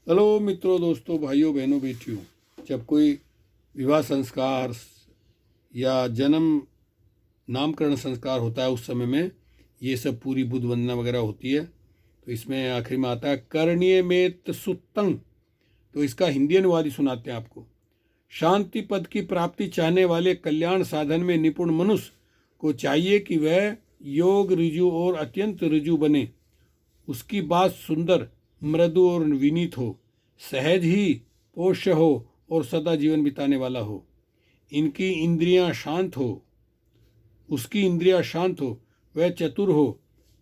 Hello मित्रों, दोस्तों, भाइयों, बहनों, बेटियों। जब कोई विवाह संस्कार या जन्म नामकरण संस्कार होता है उस समय में ये सब पूरी बुद्ध वंदना वगैरह होती है। तो इसमें आखिरी में आता है करणीय में सुत्तंग। तो इसका हिंदी अनुवाद ही सुनाते हैं आपको। शांति पद की प्राप्ति चाहने वाले कल्याण साधन में निपुण मनुष्य को चाहिए कि वह योग ऋजु और अत्यंत ऋजु बने। उसकी बात सुंदर, मृदु और विनीत हो, सहज ही पोष्य हो और सदा जीवन बिताने वाला हो। इनकी इंद्रियां शांत हो, उसकी इंद्रियां शांत हो, वह चतुर हो,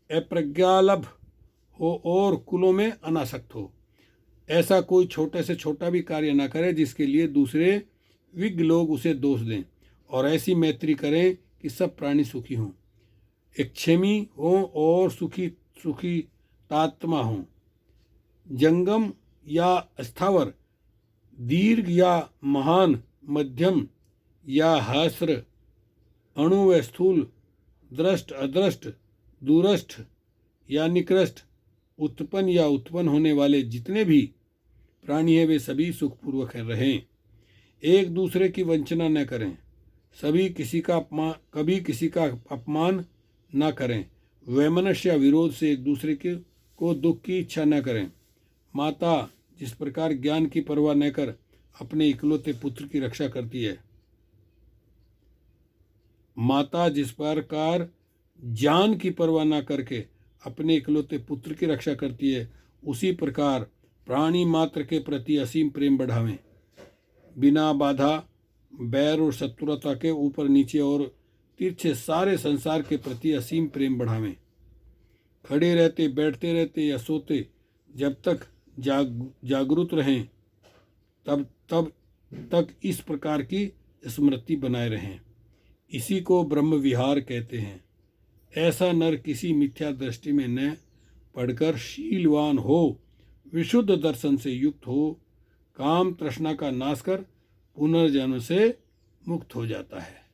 अप्रज्ञालभ हो और कुलों में अनासक्त हो। ऐसा कोई छोटे से छोटा भी कार्य न करे जिसके लिए दूसरे विज्ञ लोग उसे दोष दें, और ऐसी मैत्री करें कि सब प्राणी सुखी हों, क्षमी हों और सुखी तात्मा हों। जंगम या स्थावर, दीर्घ या महान, मध्यम या हास्र, अणु व स्थूल, दृष्ट अदृष्ट, दूरस्थ या निकृष्ट, उत्पन्न या उत्पन्न होने वाले जितने भी प्राणी हैं वे सभी सुखपूर्वक रहें। एक दूसरे की वंचना न करें, कभी किसी का अपमान न करें। वैमनस्य या विरोध से एक दूसरे को दुख की इच्छा न करें। माता जिस प्रकार ज्ञान की परवाह न कर अपने इकलौते पुत्र की रक्षा करती है, माता जिस प्रकार ज्ञान की परवाह न करके अपने इकलौते पुत्र की रक्षा करती है, उसी प्रकार प्राणी मात्र के प्रति असीम प्रेम बढ़ावें। बिना बाधा, बैर और शत्रुता के ऊपर नीचे और तिरछे सारे संसार के प्रति असीम प्रेम बढ़ावें। खड़े रहते, बैठते रहते या सोते जब तक जागरूक रहें तब तक इस प्रकार की स्मृति बनाए रहें। इसी को ब्रह्म विहार कहते हैं। ऐसा नर किसी मिथ्या दृष्टि में न पढ़कर शीलवान हो, विशुद्ध दर्शन से युक्त हो, काम तृष्णा का नाश कर पुनर्जन्म से मुक्त हो जाता है।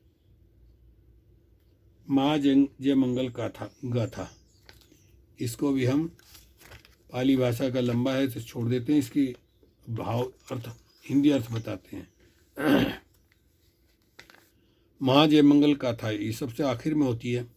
माँ जय मंगल गाथा। इसको भी हम पाली भाषा का लंबा है तो छोड़ देते हैं, इसकी भाव अर्थ हिंदी अर्थ बताते हैं। महाजय मंगल गाथा ये सबसे आखिर में होती है।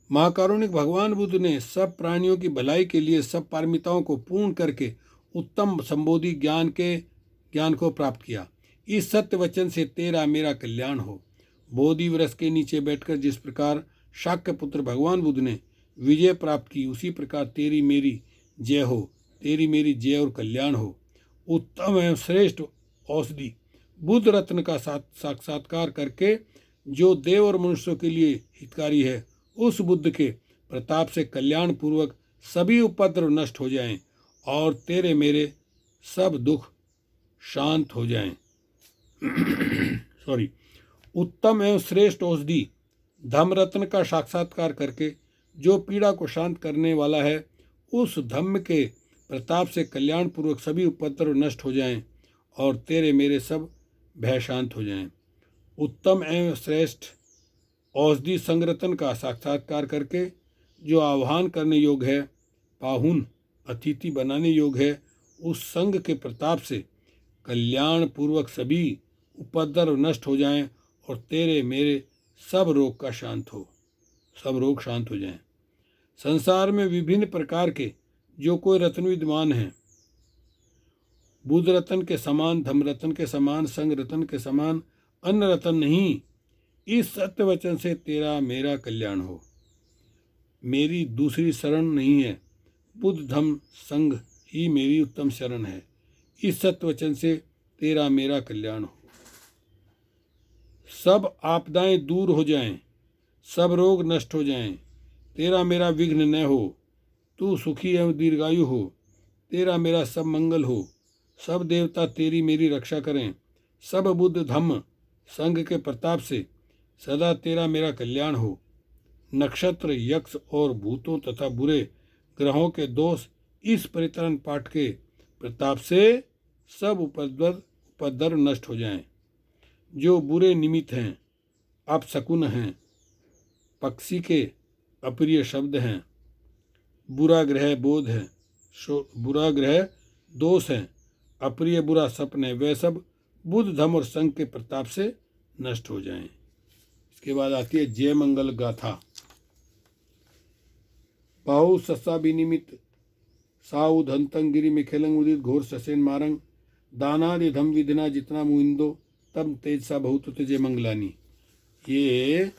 महाकारुणिक भगवान बुद्ध ने सब प्राणियों की भलाई के लिए सब पारमिताओं को पूर्ण करके उत्तम संबोधि ज्ञान को प्राप्त किया। इस सत्य वचन से तेरा मेरा कल्याण हो। बोधि वृक्ष के नीचे बैठकर जिस प्रकार शाक्य पुत्र भगवान बुद्ध ने विजय प्राप्त की, उसी प्रकार तेरी मेरी जय हो, तेरी मेरी जय और कल्याण हो। उत्तम एवं श्रेष्ठ औषधि बुद्ध रत्न का साक्षात्कार करके जो देव और मनुष्यों के लिए हितकारी है, उस बुद्ध के प्रताप से कल्याण पूर्वक सभी उपद्रव नष्ट हो जाएं और तेरे मेरे सब दुख शांत हो जाएं। उत्तम एवं श्रेष्ठ औषधि धम्म रत्न का साक्षात्कार करके जो पीड़ा को शांत करने वाला है, उस धम्म के प्रताप से कल्याण पूर्वक सभी उपद्रव नष्ट हो जाएं और तेरे मेरे सब भय शांत हो जाएं। उत्तम एवं श्रेष्ठ औषधि संगरतन का साक्षात्कार करके जो आह्वान करने योग्य है, पाहुन अतिथि बनाने योग्य है, उस संग के प्रताप से कल्याण पूर्वक सभी उपद्रव नष्ट हो जाएं और तेरे मेरे सब रोग शांत हो जाएं। संसार में विभिन्न प्रकार के जो कोई रत्न विद्यमान हैं, बुद्ध रत्न के समान, धम्म रत्न के समान, संग रत्न के समान अन्य रत्न नहीं। इस सत्य वचन से तेरा मेरा कल्याण हो। मेरी दूसरी शरण नहीं है, बुद्ध धम्म संग ही मेरी उत्तम शरण है। इस सत्य वचन से तेरा मेरा कल्याण हो। सब आपदाएं दूर हो जाएं, सब रोग नष्ट हो जाएं, तेरा मेरा विघ्न न हो, तू सुखी एवं दीर्घायु हो, तेरा मेरा सब मंगल हो, सब देवता तेरी मेरी रक्षा करें, सब बुद्ध धम्म संघ के प्रताप से सदा तेरा मेरा कल्याण हो। नक्षत्र, यक्ष और भूतों तथा बुरे ग्रहों के दोष इस परितरण पाठ के प्रताप से सब उपद्रव नष्ट हो जाएं। जो बुरे निमित्त हैं, अपशकुन हैं, पक्षी के अप्रिय शब्द हैं, बुरा ग्रह दोष हैं, अप्रिय बुरा सपने, वे सब बुद्ध धम और संघ के प्रताप से नष्ट हो जाएं। इसके बाद आती है जय मंगल गाथा। बाहु सस्सा विनिमित साउ धंतंग गिरी मिखेलंग उदित घोर ससेन मारंग दानादि धम विधिना जितना मुइंदो तब तेज सा बहुत जय मंगलानी। ये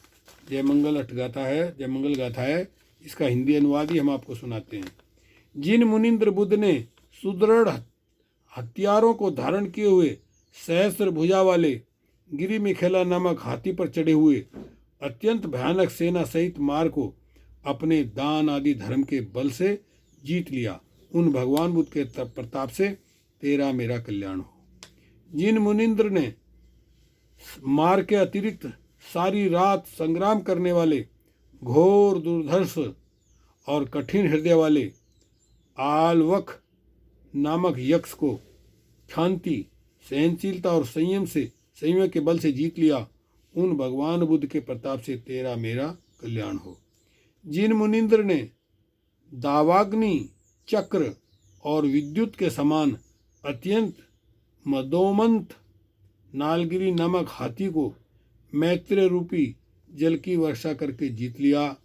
जय मंगल अष्टगाथा है, जय मंगल गाथा है। इसका हिंदी अनुवाद ही हम आपको सुनाते हैं। जिन मुनिंद्र बुद्ध ने सुदृढ़ हथियारों को धारण किए हुए सहस्त्र भुजा वाले गिरी मिखेला नामक हाथी पर चढ़े हुए अत्यंत भयानक सेना सहित मार को अपने दान आदि धर्म के बल से जीत लिया, उन भगवान बुद्ध के प्रताप से तेरा मेरा कल्याण हो। जिन मुनिंद्र ने मार के अतिरिक्त सारी रात संग्राम करने वाले घोर दुर्धर्ष और कठिन हृदय वाले आलवक नामक यक्ष को शांति, सहनशीलता और संयम के बल से जीत लिया, उन भगवान बुद्ध के प्रताप से तेरा मेरा कल्याण हो। जिन मुनिंद्र ने दावाग्नि, चक्र और विद्युत के समान अत्यंत मदोमंत नालगिरी नामक हाथी को मैत्रेय रूपी जल की वर्षा करके जीत लिया,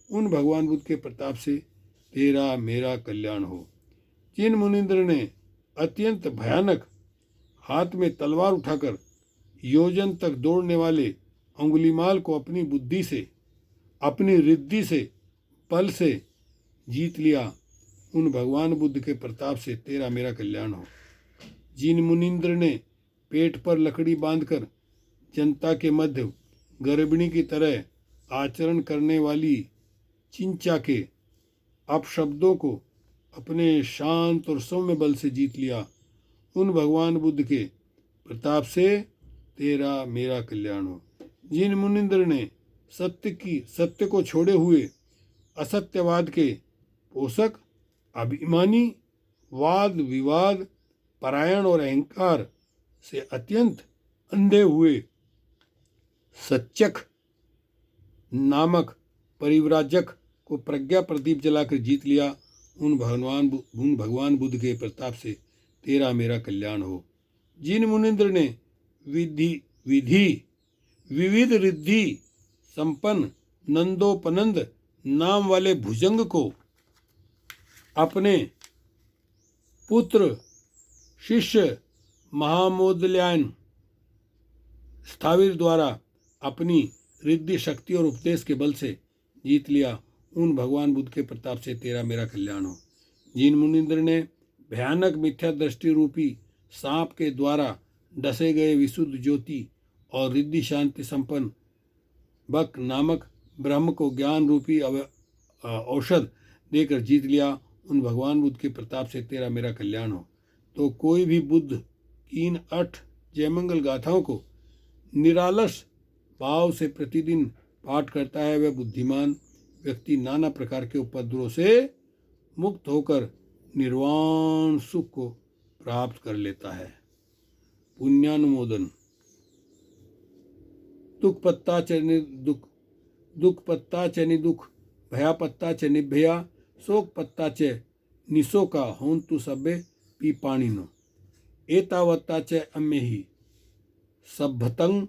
उन भगवान बुद्ध के प्रताप से तेरा मेरा कल्याण हो। जिन मुनिंद्र ने अत्यंत भयानक हाथ में तलवार उठाकर योजन तक दौड़ने वाले अंगुलीमाल को अपनी बुद्धि से, अपनी रिद्धि से, बल से जीत लिया, उन भगवान बुद्ध के प्रताप से तेरा मेरा कल्याण हो। जिन मुनिंद्र ने पेट पर लकड़ी बांधकर जनता के मध्य गर्भिणी की तरह आचरण करने वाली चिंचा के अपशब्दों को अपने शांत और सौम्य बल से जीत लिया, उन भगवान बुद्ध के प्रताप से तेरा मेरा कल्याण हो। जिन मुनिंद्र ने सत्य को छोड़े हुए असत्यवाद के पोषक, अभिमानी, वाद विवाद परायण और अहंकार से अत्यंत अंधे हुए सच्चक नामक परिव्राजक को प्रज्ञा प्रदीप जलाकर जीत लिया, उन भगवान बुद्ध के प्रताप से तेरा मेरा कल्याण हो। जिन मुनिंद्र ने विविध रिद्धि संपन्न नंदोपनंद नाम वाले भुजंग को अपने पुत्र शिष्य महामोदल्यायन स्थावीर द्वारा अपनी रिद्धि शक्ति और उपदेश के बल से जीत लिया, उन भगवान बुद्ध के प्रताप से तेरा मेरा कल्याण हो। जिन मुनिंद्र ने भयानक मिथ्या दृष्टि रूपी सांप के द्वारा डसे गए विशुद्ध ज्योति और रिद्धि शांति संपन्न बक नामक ब्रह्म को ज्ञान रूपी औषध देकर जीत लिया, उन भगवान बुद्ध के प्रताप से तेरा मेरा कल्याण हो। तो कोई भी बुद्ध की इन 8 जयमंगल गाथाओं को निरालस भाव से प्रतिदिन पाठ करता है, वह बुद्धिमान व्यक्ति नाना प्रकार के उपद्रवों से मुक्त होकर निर्वाण सुख को प्राप्त कर लेता है। पुण्यानुमोदन। दुख पत्ता च निदुख, भया पत्ता च निभया, शोक पत्ता च निशोका, होन्तु सभ्य पीपाणिनो, एतावत्ता च अम्मेहि सभ्यतं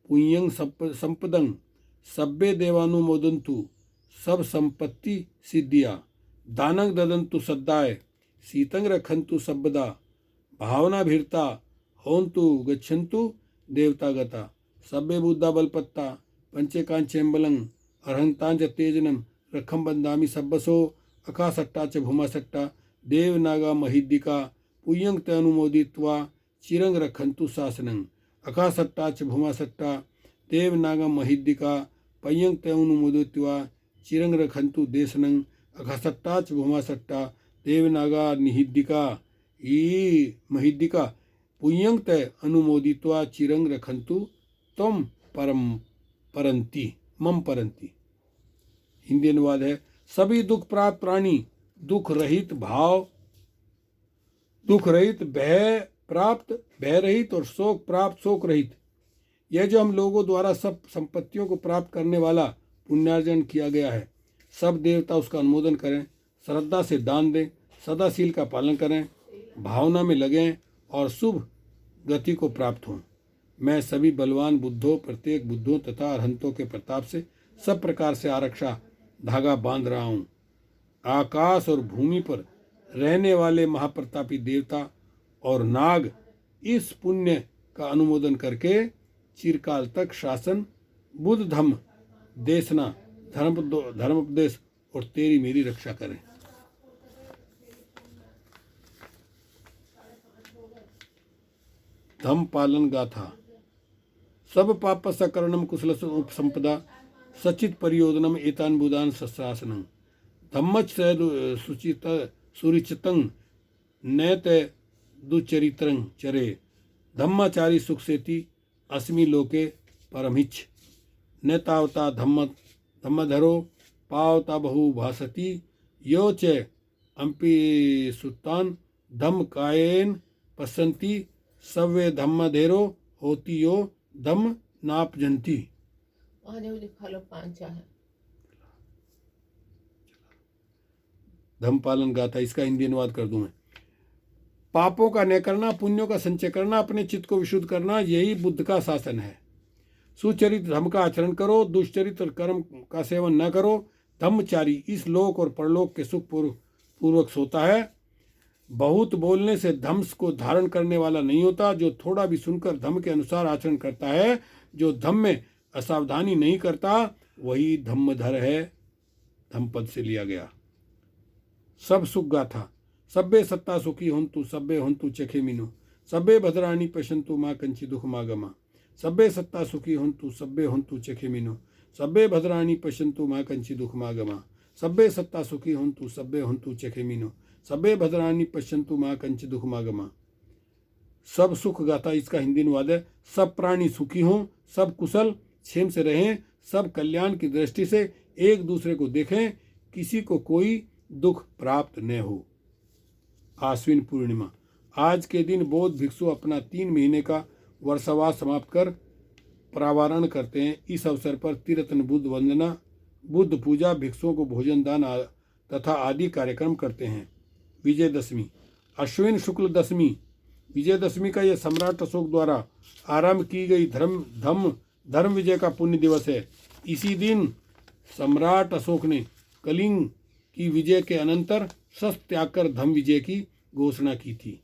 पुण्यं संपदं, सभ्ये देवानुमोदन्तु, सब संपत्ति सिद्धिया, दानं ददन्तु सद्दाय, शीतं रखन्तु सब्बदा, भावना भीरता होन्तु गच्छन्तु देवतागता, सभ्य बुद्धा बलपत्ता, पंचेकांचेम्बलं, अर्हंतांच तेजनम, रखम बंदामी सब्बसो, अकासट्टा च भूमासट्टा, देवनागा महिद्दिका, पुयंग ते अनुमोदित्वा, चिरंग रखन्तु शासनं, अकासट्टा च भूमासट्टा, देवनागा महिद्दिका, पयंग ते अनुमोदित्वा, चिरंग रखन्तु देशनं, अकासट्टा च भूमासट्टा, देवनागा निहिद्दिका ई महिद्दिका, पुयंग ते अनुमोदित्वा, चिरंग रखन्तु तम परंती मम परंती। हिंदी अनुवाद है, सभी दुख प्राप्त प्राणी दुख रहित भय प्राप्त भय रहित और शोक प्राप्त शोक रहित। यह जो हम लोगों द्वारा सब संपत्तियों को प्राप्त करने वाला पुण्यार्जन किया गया है, सब देवता उसका अनुमोदन करें, श्रद्धा से दान दें, सदाशील का पालन करें, भावना में लगें और शुभ गति को प्राप्त हों। मैं सभी बलवान बुद्धों, प्रत्येक बुद्धों तथा अरहंतों के प्रताप से सब प्रकार से आरक्षा धागा बांध रहा हूँ। आकाश और भूमि पर रहने वाले महाप्रतापी देवता और नाग इस पुण्य का अनुमोदन करके चिरकाल तक शासन, बुद्ध धम्म देशना, धर्मोपदेश और तेरी मेरी रक्षा करें। धम्म पालन गाथा। सब पाप सकरणम कुशल उपसंपदा सचित परियोजनम एतान बुदान शस्त्रासनम धम्मच सुचित सुरिचितं नैत दुचरित्रं चरे धम्माचारी सुखसेति अस्मि लोके परमिच्छ न तावता धम्मधरो पावता बहु भासति यो च अम्पि सुतान धम्म कायेन पसंति सव्वे धम्मधेरो होती यो धम्म नापजंती। धम्म पालन गाथा, इसका हिंदी अनुवाद कर दूं मैं। पापों का न करना, पुण्यों का संचय करना, अपने चित्त को विशुद्ध करना, यही बुद्ध का शासन है। सुचरित धर्म का आचरण करो, दुष्चरित और कर्म का सेवन न करो। धम्मचारी इस लोक और परलोक के सुख पूर्वक सोता है। बहुत बोलने से धम्म को धारण करने वाला नहीं होता। जो थोड़ा भी सुनकर धम्म के अनुसार आचरण करता है, जो धम्म में असावधानी नहीं करता, वही धम्मधर है। धम्मपद से लिया गया। सब सुख गाथा। सब्बे सत्ता सुखी हंतु सब्बे हंतु चखेमिनो सब्बे भद्राणी पश्यन्तु मां कंचि दुख मागमा सब्बे सत्ता सुखी हंतु सब्बे हंतु चखेमिनो सब्बे भद्राणी पश्यन्तु मां कंचि दुख मागमा सब्बे सत्ता सुखी हंतु सब्बे हंतु चखेमिनो सब्बे भद्राणी पश्यन्तु मां कंचि दुख मागमा। सब सुख गाथा, इसका हिंदी अनुवाद है। सब प्राणी सुखी हों, सब कुशल क्षेम से रहें, सब कल्याण की दृष्टि से एक दूसरे को देखें, किसी को कोई दुख प्राप्त न हो। आश्विन पूर्णिमा। आज के दिन बौद्ध भिक्षु अपना 3 महीने का वर्षावास समाप्त कर प्रावारण करते हैं। इस अवसर पर त्रिरत्न बुद्ध वंदना, बुद्ध पूजा, भिक्षुओं को भोजन दान तथा आदि कार्यक्रम करते हैं। विजयदशमी। अश्विन शुक्ल दशमी विजयदशमी का यह सम्राट अशोक द्वारा आरंभ की गई धर्म विजय का पुण्य दिवस है। इसी दिन सम्राट अशोक ने कलिंग की विजय के अनंतर शस्त्र त्याग कर धम्म विजय की घोषणा की थी।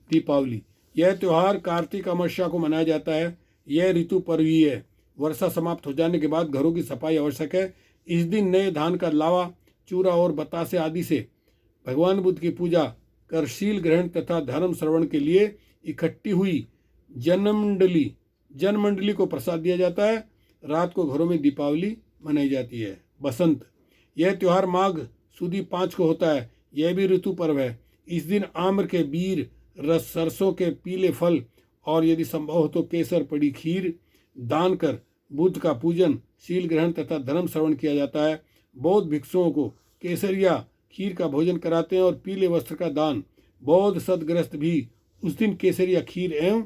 दीपावली। यह त्योहार कार्तिक अमावस्या को मनाया जाता है। यह ऋतु पर्वी है। वर्षा समाप्त हो जाने के बाद घरों की सफाई आवश्यक है। इस दिन नए धान का लावा, चूरा और बतासे आदि से भगवान बुद्ध की पूजा कर शील ग्रहण तथा धर्म श्रवण के लिए इकट्ठी हुई जनमंडली को प्रसाद दिया जाता है। रात को घरों में दीपावली मनाई जाती है। बसंत। यह त्योहार माघ सुदी 5 को होता है। यह भी ऋतु पर्व है। इस दिन आम्र के बीर, सरसों के पीले फल और यदि संभव हो तो केसर पड़ी खीर दान कर बुद्ध का पूजन, शील ग्रहण तथा धर्म श्रवण किया जाता है। बौद्ध भिक्षुओं को केसरिया खीर का भोजन कराते हैं और पीले वस्त्र का दान। बौद्ध सदग्रस्त भी उस दिन केसरिया खीर एवं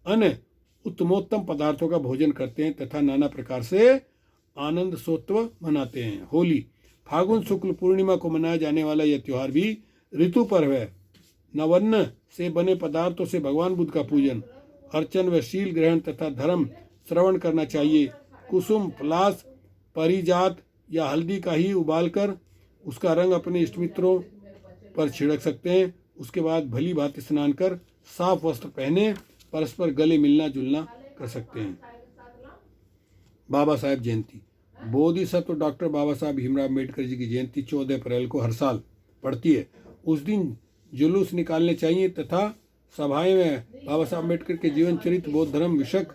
अन्य उत्तमोत्तम पदार्थों का भोजन करते हैं तथा नाना प्रकार से आनंद सोत्व मनाते हैं। होली। फागुन शुक्ल पूर्णिमा को मनाया जाने वाला यह त्योहार भी ऋतु पर्व है। नवन्न से बने पदार्थों से भगवान बुद्ध का पूजन, अर्चन व शील ग्रहण तथा धर्म श्रवण करना चाहिए। कुसुम, पलाश, परिजात या हल्दी का ही उबालकर उसका रंग अपने इष्टमित्रों पर छिड़क सकते हैं। उसके बाद भली भांति स्नान कर साफ वस्त्र पहने परस्पर गले मिलना जुलना कर सकते हैं। बाबा साहेब जयंती। बोधिसत्व डॉक्टर बाबा साहब भीमराव अम्बेडकर जी की जयंती 14 अप्रैल को हर साल पड़ती है। उस दिन जुलूस निकालने चाहिए तथा सभाएं में बाबा साहब अम्बेडकर के जीवन चरित्र, बौद्ध धर्म विषयक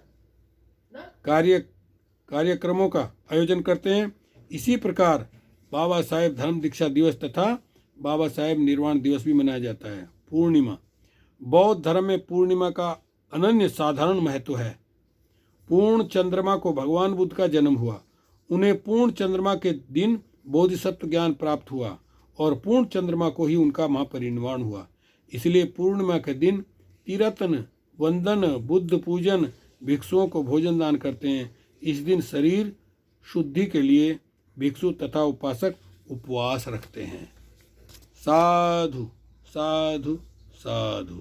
कार्यक्रमों का आयोजन करते हैं। इसी प्रकार बाबा साहेब धर्म दीक्षा दिवस तथा बाबा साहेब निर्वाण दिवस भी मनाया जाता है। पूर्णिमा। बौद्ध धर्म में पूर्णिमा का अनन्य साधारण महत्व है। पूर्ण चंद्रमा को भगवान बुद्ध का जन्म हुआ। उन्हें पूर्ण चंद्रमा के दिन बोधिसत्व ज्ञान प्राप्त हुआ और पूर्ण चंद्रमा को ही उनका महापरिनिर्वाण हुआ। इसलिए पूर्णिमा के दिन तीर्थन, वंदन, बुद्ध पूजन, भिक्षुओं को भोजन दान करते हैं। इस दिन शरीर शुद्धि के लिए भिक्षु तथा उपासक उपवास रखते हैं। साधु साधु साधु।